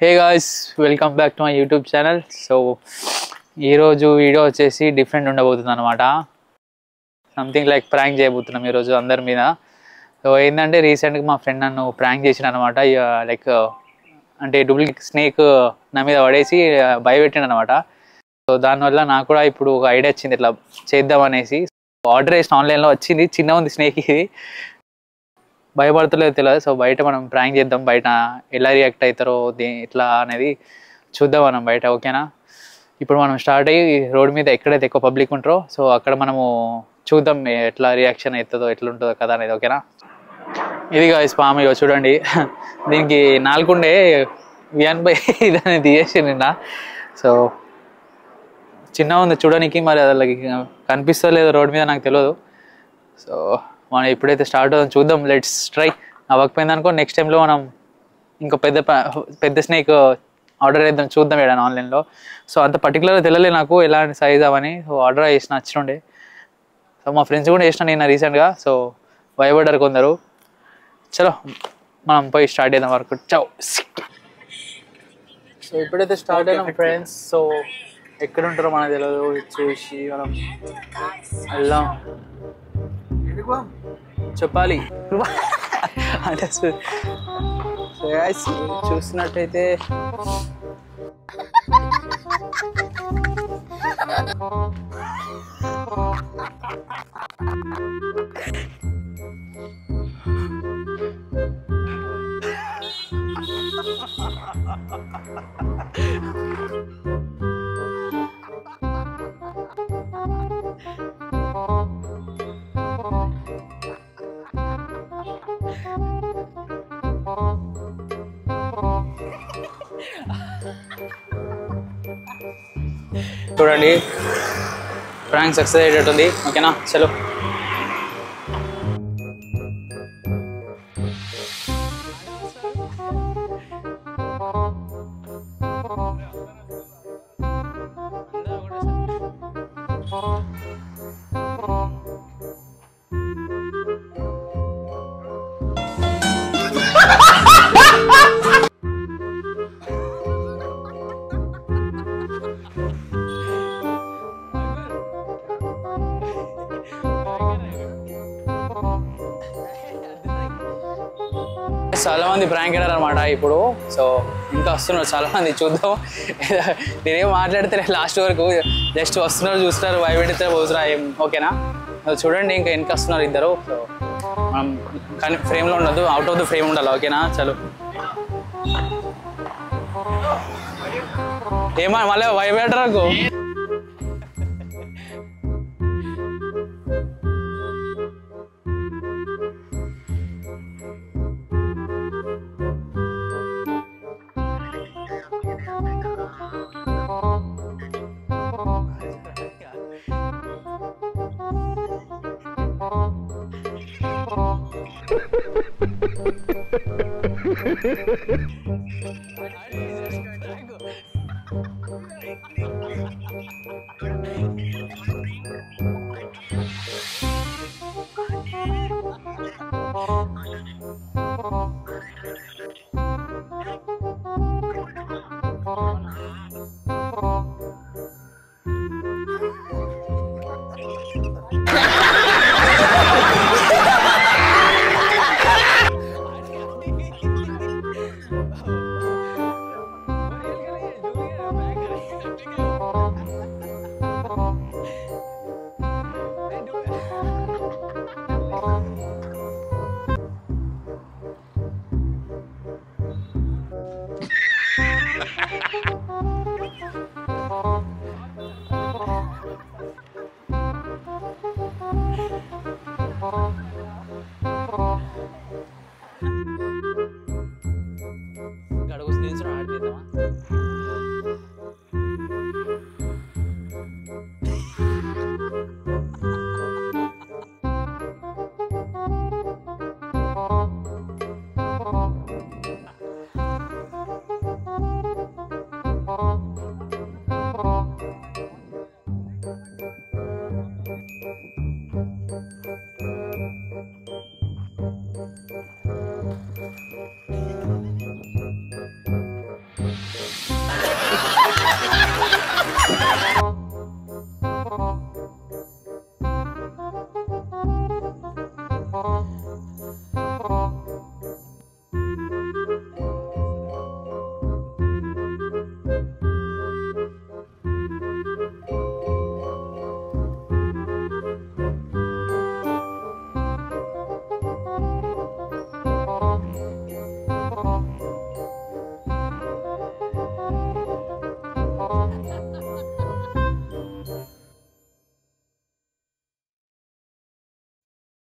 Hey guys, welcome back to my YouTube channel. So, ee roju video vachesi different undabothundi anamata. Something like prank cheyabothunam ee roju andaru meeda. So, endante recent ga ma friend nannu prank chesina anamata. Like ante duplicate snake na meeda vadesi bhayapettinu anamata. So, దాని వల్ల నాకు కూడా ఇప్పుడు ఒక idea వచ్చింది ఇట్లా చేద్దాం అనేసి. ఆర్డర్ చేసిన ఆన్లైన్లో వచ్చింది, చిన్న ఉంది స్నేక్, ఇది భయపడతలేదు తెలియదు. సో బయట మనం ప్రాంక్ చేద్దాం, బయట ఎలా రియాక్ట్ అవుతారో ఎట్లా అనేది చూద్దాం మనం బయట, ఓకేనా? ఇప్పుడు మనం స్టార్ట్ అయ్యి రోడ్ మీద ఎక్కడైతే ఎక్కువ పబ్లిక్ ఉంటారో సో అక్కడ మనము చూద్దాం ఎట్లా రియాక్షన్ అవుతుందో ఎట్లుంటుందో కదా అనేది, ఓకేనా? ఇది గాయ్స్ పాము, ఇగో చూడండి. దీనికి నాలుగుండే వియాన్ బై ఇదని తీసేసి నిన్న. సో చిన్న ఉంది చూడడానికి, మరి అది కనిపిస్తలేదు రోడ్ మీద, నాకు తెలియదు. సో మనం ఎప్పుడైతే స్టార్ట్ అవుతాం చూద్దాం, లెట్స్ ట్రై. అవ్వకపోయింది అనుకో నెక్స్ట్ టైంలో మనం ఇంకో పెద్ద స్నేక్ ఆర్డర్ చేద్దాం, చూద్దాం ఏదైనా ఆన్లైన్లో. సో అంత పర్టికులర్గా తెలియలేదు నాకు ఎలాంటి సైజ్ అవని. సో ఆర్డర్ చేసిన నచ్చినుండే. సో మా ఫ్రెండ్స్ కూడా చేసిన నేను రీసెంట్గా. సో భయపడ్డారు కొందరు. చలో మనం పోయి స్టార్ట్ చేద్దాం వర్క్. చౌ. సో ఇప్పుడైతే స్టార్ట్ అయినాం ఫ్రెండ్స్. సో ఎక్కడ ఉంటారో మనకు తెలియదు, చూసి మనం వెళ్దాం. చెప్పాలి అంటే చూసినట్టయితే చూడండి, ప్రాంక్ సక్సెస్ అయ్యేటట్టుంది, ఓకేనా? చలో. చాలా మంది ప్రాంక్ అయ్యారు అనమాట ఇప్పుడు. సో ఇంకా వస్తున్నారు చాలా మంది, చూద్దాం. నేనేం మాట్లాడితే లాస్ట్ వరకు జస్ట్ వస్తున్నారు, చూస్తున్నారు, భయపెడితే పోతురా ఏం, ఓకేనా? చూడండి ఇంకా వెనక వస్తున్నారు ఇద్దరు. సో మనం కానీ ఫ్రేమ్లో ఉండదు, అవుట్ ఆఫ్ ద ఫ్రేమ్ ఉండాలి, ఓకేనా? చలో. ఏమన్నా మళ్ళీ భయపెట్టరాకు. గడుగు నిల్చుని ఆడిద్దామా?